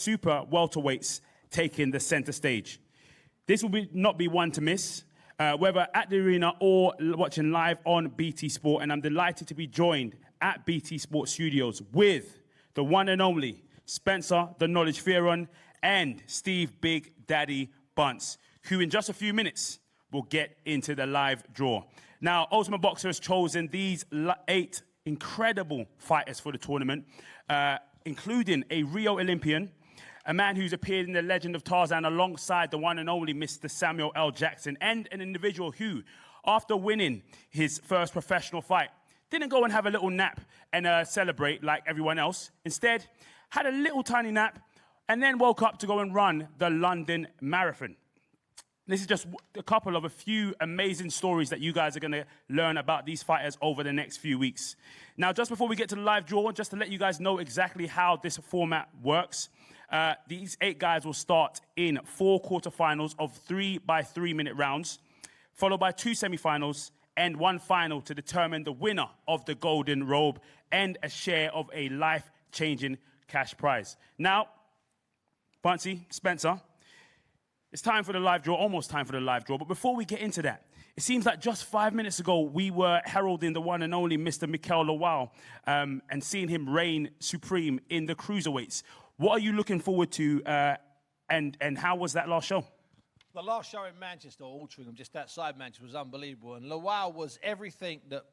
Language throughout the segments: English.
super welterweights taking the center stage. This will not be one to miss, whether at the arena or watching live on BT Sport. And I'm delighted to be joined at BT Sport Studios with the one and only Spencer, the Knowledge Fearon, and Steve Big Daddy Bunce, who in just a few minutes will get into the live draw. Now, Ultimate Boxer has chosen these 8 incredible fighters for the tournament, including a Rio Olympian, a man who's appeared in The Legend of Tarzan alongside the one and only Mr. Samuel L. Jackson, and an individual who, after winning his first professional fight, didn't go and have a little nap and celebrate like everyone else. Instead, had a little tiny nap and then woke up to go and run the London Marathon. This is just a few amazing stories that you guys are going to learn about these fighters over the next few weeks. Now, just before we get to the live draw, just to let you guys know exactly how this format works, these 8 guys will start in 4 quarterfinals of 3 by 3 minute rounds, followed by 2 semifinals and 1 final to determine the winner of the Golden Robe and a share of a life-changing cash prize. Now, Buncey, Spencer, it's time for the live draw, almost time for the live draw. But before we get into that, it seems like just 5 minutes ago, we were heralding the one and only Mr. Mikel Lawal and seeing him reign supreme in the cruiserweights. What are you looking forward to, and how was that last show? The last show in Manchester, or Altrincham, just outside Manchester, was unbelievable. And Lawal was everything that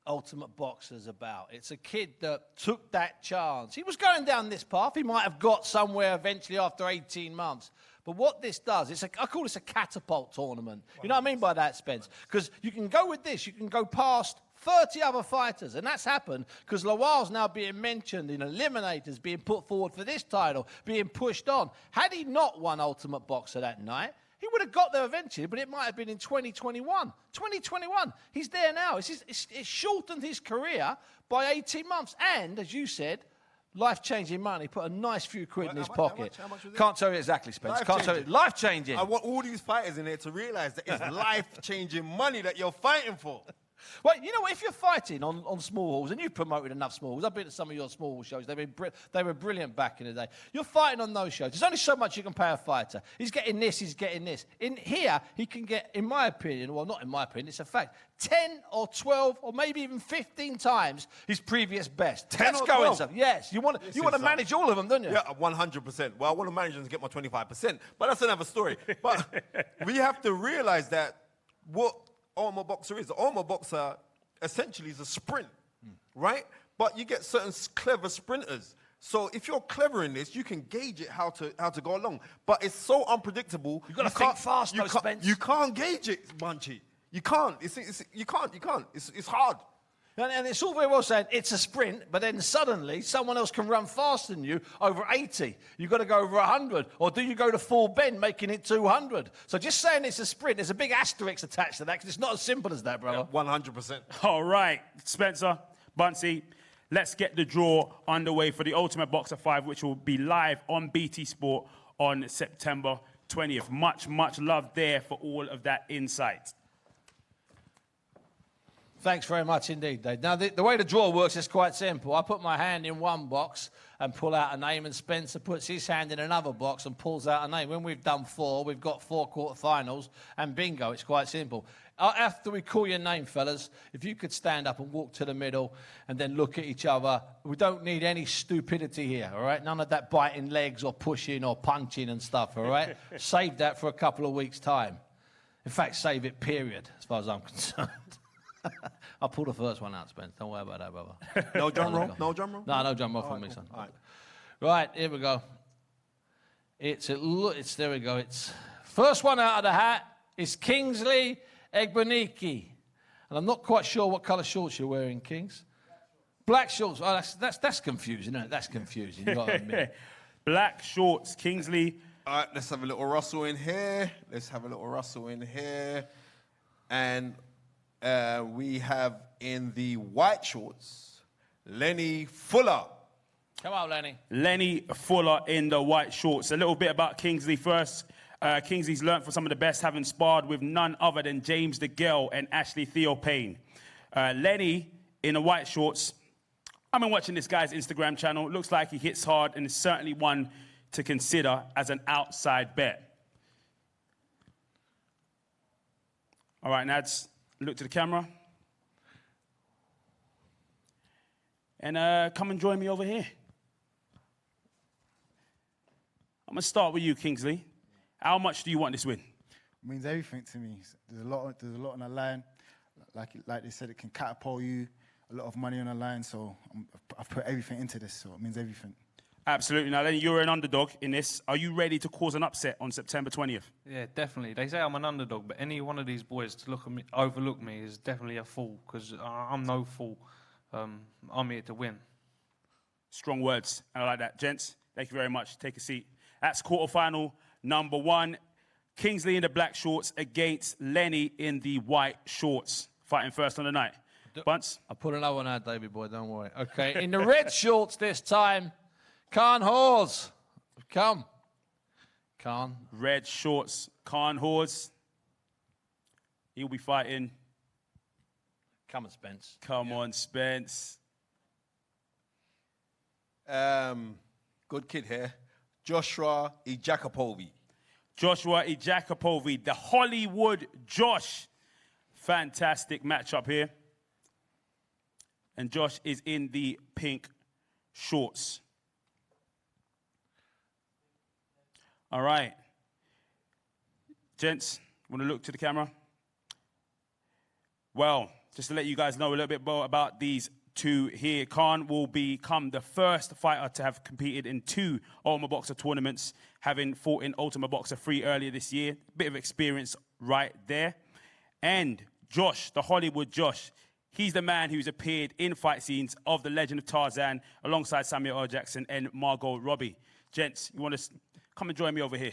Ultimate Boxer's about. It's a kid that took that chance. He was going down this path. He might have got somewhere eventually after 18 months. But what this does, I call this a catapult tournament. You know what I mean by that, Spence? Because you can go with this, you can go past 30 other fighters, and that's happened because Lawal's now being mentioned in eliminators, being put forward for this title, being pushed on. Had he not won Ultimate Boxer that night, he would have got there eventually, but it might have been in 2021. 2021, he's there now. It's shortened his career by 18 months, and, as you said, life-changing money. Put a nice few quid in his pocket. How much was it? Can't tell you exactly, Spence. Can't tell you. Life-changing. I want all these fighters in there to realise that it's life-changing money that you're fighting for. Well, you know what? If you're fighting on small halls, and you've promoted enough small halls, I've been to some of your small hall shows. They were brilliant back in the day. You're fighting on those shows. There's only so much you can pay a fighter. He's getting this, he's getting this. In here, he can get, in my opinion, well, not in my opinion, it's a fact, 10 or 12 or maybe even 15 times his previous best. 10 Let's or go 12? in some. Yes, you want to manage all of them, don't you? Yeah, 100%. Well, I want to manage them to get my 25%, but that's another story. But we have to realise that what Ultimate Boxer is. The Ultimate Boxer essentially is a sprint, right? But you get certain clever sprinters. So if you're clever in this, you can gauge it how to go along. But it's so unpredictable. You've got to think fast, though, Spence. You can't gauge it, Bunchy. You can't. You can't. It's hard. And it's all very well saying it's a sprint, but then suddenly someone else can run faster than you over 80. You've got to go over 100. Or do you go to full bend, making it 200? So just saying it's a sprint, there's a big asterisk attached to that, because it's not as simple as that, brother. Yeah, 100%. All right, Spencer, Buncey, let's get the draw underway for the Ultimate Boxer 5, which will be live on BT Sport on September 20th. Much, much love there for all of that insight. Thanks very much indeed, Dave. Now, the way the draw works is quite simple. I put my hand in one box and pull out a name, and Spencer puts his hand in another box and pulls out a name. When we've done 4, we've got 4 quarterfinals, and bingo, it's quite simple. After we call your name, fellas, if you could stand up and walk to the middle and then look at each other. We don't need any stupidity here, all right? None of that biting legs or pushing or punching and stuff, all right? Save that for a couple of weeks' time. In fact, save it, period, as far as I'm concerned. I'll pull the first one out, Spence. Don't worry about that, brother. No drum roll? No drum roll? No drum roll from me, son. All right. Right, here we go. There we go. It's first one out of the hat is Kingsley Egbeniki. And I'm not quite sure what colour shorts you're wearing, Kings. Black shorts. Oh, that's confusing, isn't it? That's confusing. You got to admit. Black shorts, Kingsley. All right, let's have a little rustle in here. And we have in the white shorts, Lenny Fuller. Come on, Lenny. Lenny Fuller in the white shorts. A little bit about Kingsley first. Kingsley's learnt from some of the best, having sparred with none other than James DeGale and Ashley Theo Payne. Lenny in the white shorts. I've been watching this guy's Instagram channel. It looks like he hits hard and is certainly one to consider as an outside bet. All right, Nads, look to the camera. And come and join me over here. I'm going to start with you, Kingsley. How much do you want this win? It means everything to me. There's a lot on the line. Like they said, it can catapult you. A lot of money on the line, so I've put everything into this, so it means everything. Absolutely. Now, then, you're an underdog in this. Are you ready to cause an upset on September 20th? Yeah, definitely. They say I'm an underdog, but any one of these boys to look at me, overlook me, is definitely a fool, because I'm no fool. I'm here to win. Strong words. I like that. Gents, thank you very much. Take a seat. That's quarterfinal number 1. Kingsley in the black shorts against Lenny in the white shorts. Fighting first on the night. Bunce? I'll put another one out, David boy, don't worry. Okay, in the red shorts this time, Khan Hawes. Come. Khan. Red shorts, Khan Hawes. He'll be fighting. Come on, Spence. Come on, Spence. Good kid here. Joshua Ijakopovi. Joshua Ijakopovi, the Hollywood Josh. Fantastic matchup here. And Josh is in the pink shorts. All right. Gents, want to look to the camera? Well, just to let you guys know a little bit more about these two here. Khan will become the first fighter to have competed in 2 Ultimate Boxer tournaments, having fought in Ultimate Boxer 3 earlier this year. Bit of experience right there. And Josh, the Hollywood Josh, he's the man who's appeared in fight scenes of The Legend of Tarzan alongside Samuel L. Jackson and Margot Robbie. Gents, you want to come and join me over here?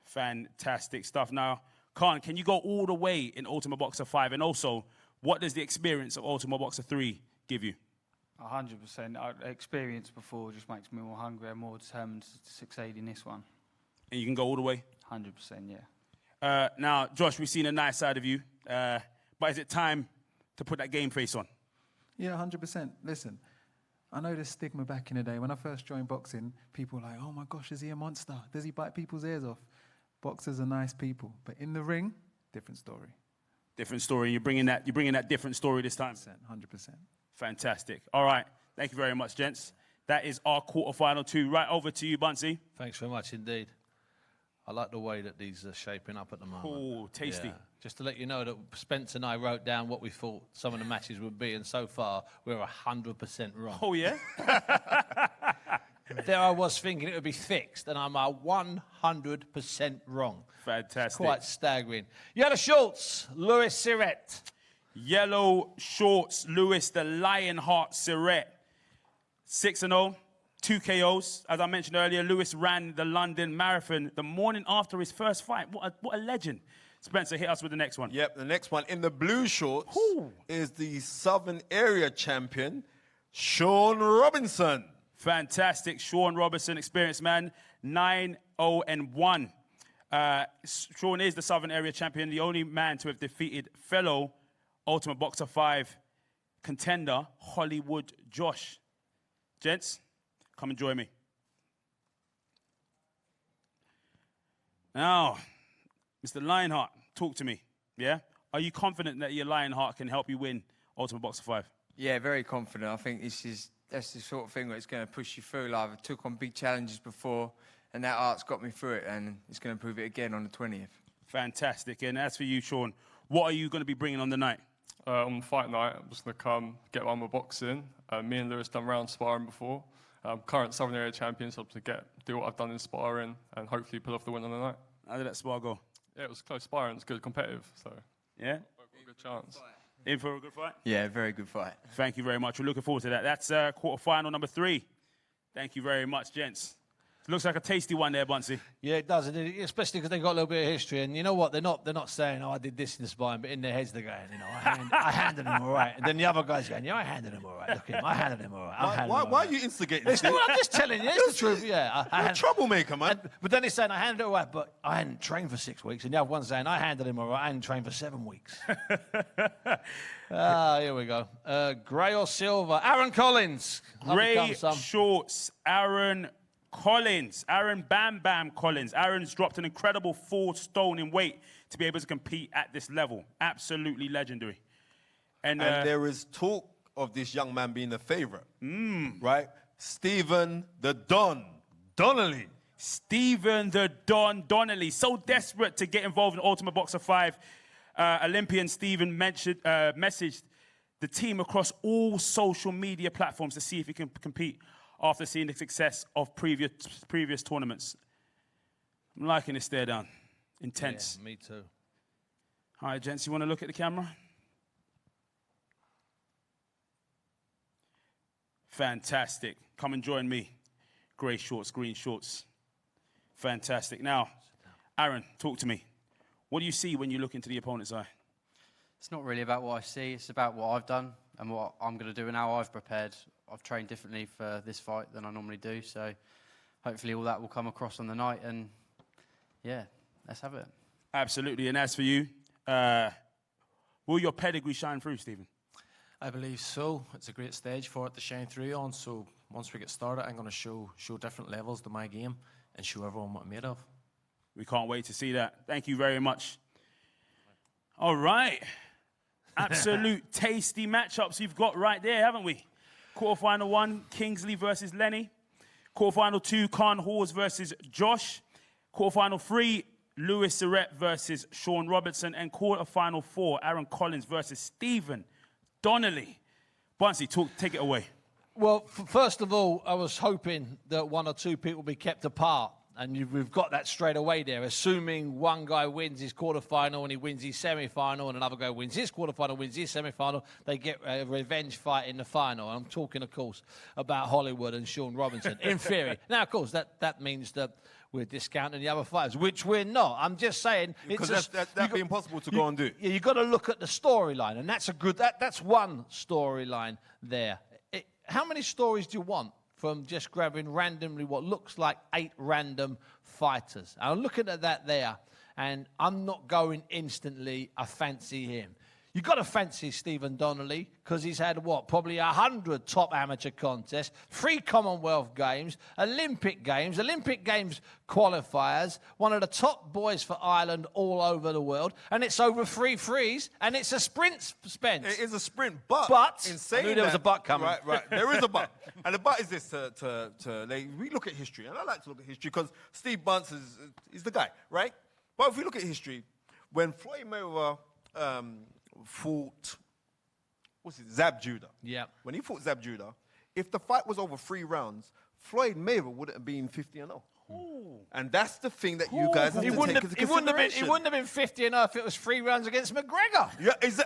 Fantastic stuff. Now, Khan, can you go all the way in Ultimate Boxer 5? And also, what does the experience of Ultimate Boxer 3 give you? 100%. Experience before just makes me more hungry and more determined to succeed in this one. And you can go all the way? 100%, yeah. Now, Josh, we've seen a nice side of you, but is it time to put that game face on? Yeah, 100%. Listen, I know there's stigma back in the day. When I first joined boxing, people were like, oh my gosh, is he a monster? Does he bite people's ears off? Boxers are nice people. But in the ring, different story. Different story. You're bringing that different story this time? 100%. Fantastic. All right. Thank you very much, gents. That is our quarterfinal 2. Right over to you, Bunsey. Thanks very much indeed. I like the way that these are shaping up at the moment. Oh, tasty. Yeah. Just to let you know that Spence and I wrote down what we thought some of the matches would be, and so far we're 100% wrong. Oh, yeah? There I was thinking it would be fixed, and I'm 100% wrong. Fantastic. It's quite staggering. Yellow shorts, Louis Siret. Yellow shorts, Louis the Lionheart Siret. 6-0. 2 KOs. As I mentioned earlier, Lewis ran the London Marathon the morning after his first fight. What a legend. Spencer, hit us with the next one. Yep, the next one in the blue shorts is the Southern Area Champion, Sean Robinson. Fantastic. Sean Robinson, experienced man, 9-0-1. Sean is the Southern Area Champion, the only man to have defeated fellow Ultimate Boxer 5 contender, Hollywood Josh. Gents, come and join me. Now, Mr. Lionheart, talk to me, yeah? Are you confident that your Lionheart can help you win Ultimate Boxer 5? Yeah, very confident. I think that's the sort of thing that's going to push you through. Like, I took on big challenges before, and that art's got me through it, and it's going to prove it again on the 20th. Fantastic. And as for you, Sean, what are you going to be bringing on the night? On fight night, I'm just going to come get on with boxing. Me and Lewis done round sparring before. Current Southern Area Champion, so to do what I've done in sparring and hopefully pull off the win on the night. How did that spar go? Yeah, it was close sparring. It's good, competitive. So yeah, a good chance. In for a good fight? Yeah, very good fight. Thank you very much. We're looking forward to that. That's quarterfinal number 3. Thank you very much, gents. Looks like a tasty one there, Bunsey. Yeah, it does, especially because they've got a little bit of history. And you know what? They're not saying, "Oh, I did this in the spine," but in their heads they're going, I handled him all right. And then the other guy's going, "Yeah, I handled him all right. Look at him, I handled him all right." Why are you instigating? It's not, I'm just telling you, it's the truth. Yeah, You're a troublemaker, man. But then he's saying, "I handled it all right, but I hadn't trained for 6 weeks." And the other one's saying, "I handled him all right. I hadn't trained for 7 weeks." Here we go. Grey or silver? Aaron Collins. Grey shorts. Aaron Collins. Aaron Bam Bam Collins. Aaron's dropped an incredible 4 stone in weight to be able to compete at this level. Absolutely legendary. And there is talk of this young man being a favorite. Right? Stephen the Don Donnelly. Stephen the Don Donnelly. So desperate to get involved in Ultimate Boxer 5. Olympian Stephen messaged the team across all social media platforms to see if he can compete after seeing the success of previous tournaments. I'm liking this stare down. Intense. Yeah, me too. All right, gents, you want to look at the camera? Fantastic. Come and join me. Grey shorts, green shorts. Fantastic. Now, Aaron, talk to me. What do you see when you look into the opponent's eye? It's not really about what I see. It's about what I've done and what I'm going to do and how I've prepared. I've trained differently for this fight than I normally do. So hopefully all that will come across on the night. And, yeah, let's have it. Absolutely. And as for you, will your pedigree shine through, Stephen? I believe so. It's a great stage for it to shine through on. So once we get started, I'm going to show different levels to my game and show everyone what I'm made of. We can't wait to see that. Thank you very much. All right. Absolute tasty matchups you've got right there, haven't we? Quarterfinal 1, Kingsley versus Lenny. Quarterfinal 2, Khan Hawes versus Josh. Quarterfinal 3, Lewis Surrett versus Sean Robertson. And quarterfinal 4, Aaron Collins versus Stephen Donnelly. Bunsey, take it away. Well, first of all, I was hoping that 1 or 2 people be kept apart. And we've got that straight away there, assuming one guy wins his quarterfinal and he wins his semi-final, and another guy wins his quarterfinal, wins his semi-final. They get a revenge fight in the final. I'm talking, of course, about Hollywood and Sean Robinson, in theory. Now, of course, that means that we're discounting the other fighters, which we're not. I'm just saying... Because that'd be impossible to go and do. Yeah, you've got to look at the storyline, and that's that's one storyline there. How many stories do you want from just grabbing randomly what looks like 8 random fighters? I'm looking at that there, and I'm not going instantly, I fancy him. You've got to fancy Stephen Donnelly because he's had, probably 100 top amateur contests, 3 Commonwealth Games, Olympic Games qualifiers, one of the top boys for Ireland all over the world, and it's over 3 threes, and it's a sprint, Spence. It is a sprint, but in saying I knew there was a but coming. Right, there is a but. And the but is this, we look at history, and I like to look at history because Steve Bunce is the guy, right? But if we look at history, when Floyd Mayweather fought, Zab Judah. Yeah. When he fought Zab Judah, if the fight was over 3 rounds, Floyd Mayweather wouldn't have been 50-0. And that's the thing that you guys have to take into consideration. He wouldn't have been 50-0 if it was 3 rounds against McGregor. Yeah, it's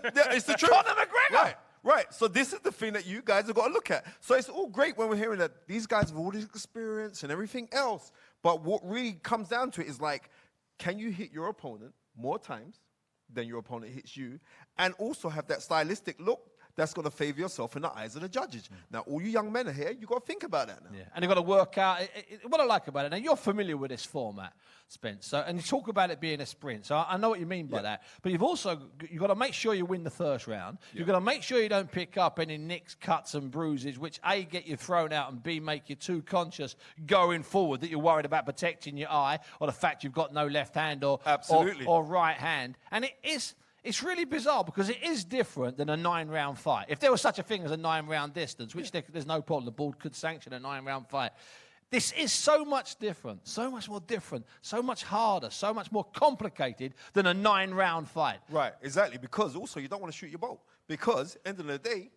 the truth. Conor McGregor. Right. So this is the thing that you guys have got to look at. So it's all great when we're hearing that these guys have all this experience and everything else. But what really comes down to it is like, can you hit your opponent more times than your opponent hits you, and also have that stylistic look that's going to favor yourself in the eyes of the judges. Now, all you young men are here, you've got to think about that now. Yeah. And you've got to work out. What I like about it, now you're familiar with this format, Spence, and you talk about it being a sprint, so I know what you mean by that. But you've got to make sure you win the first round. Yeah. You've got to make sure you don't pick up any nicks, cuts and bruises, which A, get you thrown out, and B, make you too conscious going forward that you're worried about protecting your eye or the fact you've got no left hand or right hand. And it's really bizarre because it is different than a 9-round fight. If there was such a thing as a 9-round distance, which there's no problem, the board could sanction a 9-round fight. This is so much different, so much more different, so much harder, so much more complicated than a 9-round fight. Right, exactly, because also you don't want to shoot your boat. Because, end of the day,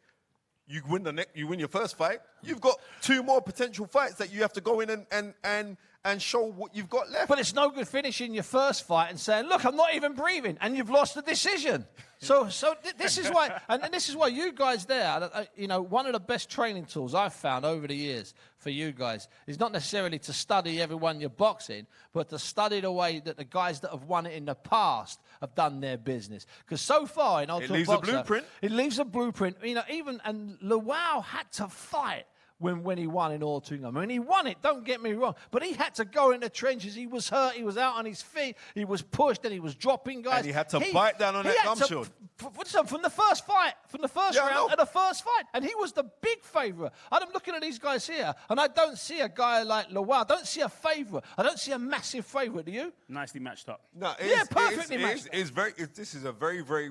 you win your first fight, you've got 2 more potential fights that you have to go in and show what you've got left. But it's no good finishing your first fight and saying, look, I'm not even breathing, and you've lost the decision. So this is why, and this is why you guys there, one of the best training tools I've found over the years for you guys is not necessarily to study everyone you're boxing, but to study the way that the guys that have won it in the past have done their business. Because so far in Ultimate leaves a blueprint. It leaves a blueprint. You know, and Lawal had to fight when he won in Altrincham. I mean, he won it, don't get me wrong, but he had to go in the trenches. He was hurt, he was out on his feet, he was pushed, and he was dropping guys. And he had to bite down on that gum shield. From the first fight, from the first round of the first fight, and he was the big favourite. I'm looking at these guys here, and I don't see a guy like Lawal. I don't see a favourite. I don't see a massive favourite, do you? Nicely matched up. No, perfectly matched. This is a very, very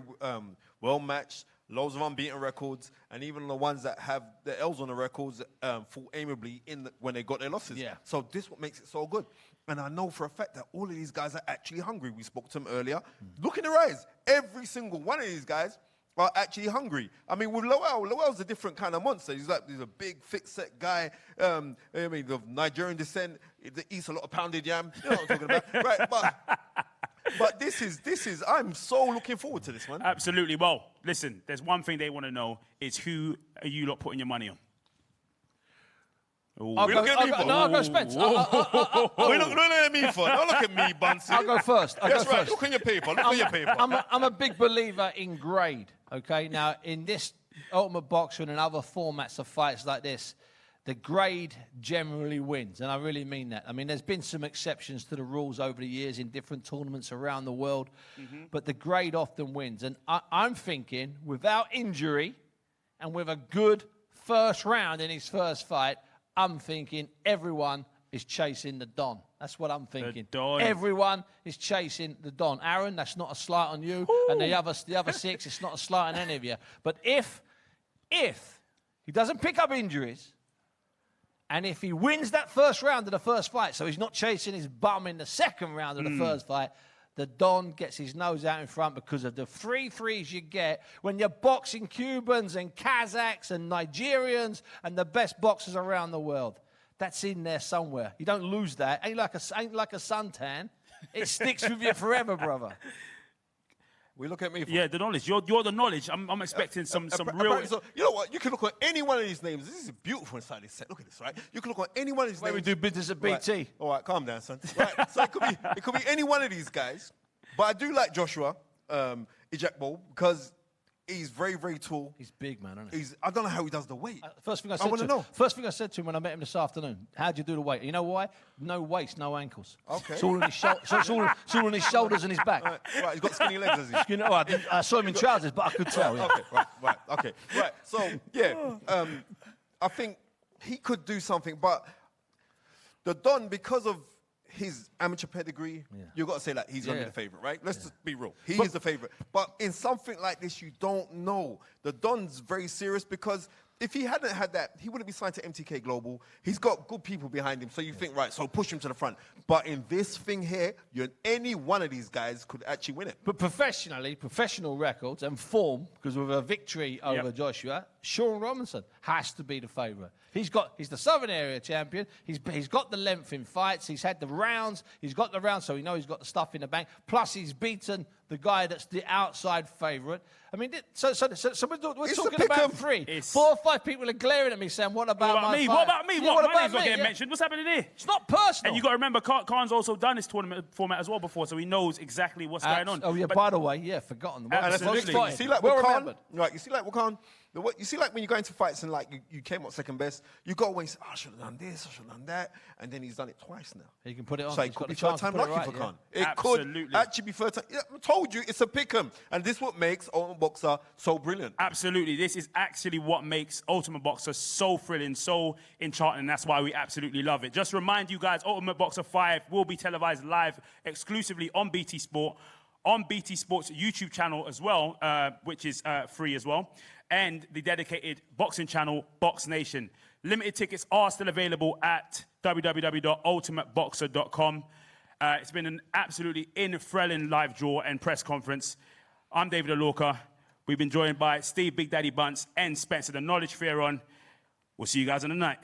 well matched. Loads of unbeaten records, and even the ones that have the L's on the records fought amiably when they got their losses. Yeah. So this is what makes it so good. And I know for a fact that all of these guys are actually hungry. We spoke to them earlier. Look in their eyes. Every single one of these guys are actually hungry. I mean, with Lawal's a different kind of monster. He's a big, thick-set guy. I mean, of Nigerian descent. He eats a lot of pounded yam. You know what I'm talking about, right? But this is. I'm so looking forward to this one. Absolutely. Well, listen. There's one thing they want to know: is who are you lot putting your money on? I'll go Spence. We're not looking at me for. Don't look at me, Bunsey. I'll go first. That's right. Look on your paper. Look on your paper. I'm a big believer in grade. Okay, now in this Ultimate Boxing and other formats of fights like this, the grade generally wins, and I really mean that. I mean, there's been some exceptions to the rules over the years in different tournaments around the world, but the grade often wins. And I'm thinking, without injury and with a good first round in his first fight, I'm thinking everyone is chasing the Don. That's what I'm thinking. The Don. Everyone is chasing the Don. Aaron, that's not a slight on you. Ooh. And the other six, it's not a slight on any of you. But if he doesn't pick up injuries, and if he wins that first round of the first fight, so he's not chasing his bum in the second round of the first fight, the Don gets his nose out in front because of the 3 threes you get when you're boxing Cubans and Kazakhs and Nigerians and the best boxers around the world. That's in there somewhere. You don't lose that. Ain't like a suntan. It sticks with you forever, brother. We look at me. Yeah, the knowledge. You're the knowledge. I'm expecting some real. So, you know what? You can look at any one of these names. This is beautiful inside this set. Look at this, right? You can look at any one of these names. We do business at BT. Right. All right, calm down, son. Right. So it could be any one of these guys. But I do like Joshua Ejekbo because he's very, very tall. He's big, man, isn't he? I don't know how he does the weight. First thing I said to him when I met him this afternoon, how'd you do the weight? You know why? No waist, no ankles. Okay. It's all on his, it's all on his shoulders and his back. Right, he's got skinny legs, has he? You know, I saw him in trousers, but I could tell. Yeah. Okay, right. So, yeah, I think he could do something, but the Don, because of his amateur pedigree, you've got to say that he's going to be the favourite, right? Let's just be real. He is the favourite. But in something like this, you don't know. The Don's very serious because if he hadn't had that, he wouldn't be signed to MTK Global. He's got good people behind him, so you think, right, so push him to the front. But in this thing here, any one of these guys could actually win it. But professionally, professional records and form, because with a victory over Joshua, Sean Robinson has to be the favourite. He's the Southern Area champion. He's got the length in fights. He's had the rounds. He's got the rounds, so he knows he's got the stuff in the bank. Plus, he's beaten the guy that's the outside favourite. I mean, so we're talking about 3. 4 or 5 people are glaring at me saying, what about me? Fight? What about me? Yeah, what? My My name's not me? getting mentioned. What's happening here? It's not personal. And you got to remember, Khan's also done this tournament format as well before, so he knows exactly what's going on. Oh, yeah, by the way, forgotten. And that's the big thing. You see, like with Khan, right, you see, like with Khan, you see, like when you go into fights and like you came up second best, you go away and say, I should have done this, I should have done that, and then he's done it twice now. He can put it on. So it could be third time lucky for Khan. It could actually be third time. Yeah, I told you, it's a pick'em, and this is what makes Ultimate Boxer so brilliant. Absolutely, this is actually what makes Ultimate Boxer so thrilling, so enchanting, and that's why we absolutely love it. Just remind you guys, Ultimate Boxer 5 will be televised live exclusively on BT Sport, on BT Sport's YouTube channel as well, which is free as well, and the dedicated boxing channel, Box Nation. Limited tickets are still available at www.ultimateboxer.com. It's been an absolutely thrilling live draw and press conference. I'm David Alorca. We've been joined by Steve Big Daddy Bunce and Spencer the Knowledge Fearon. We'll see you guys on the night.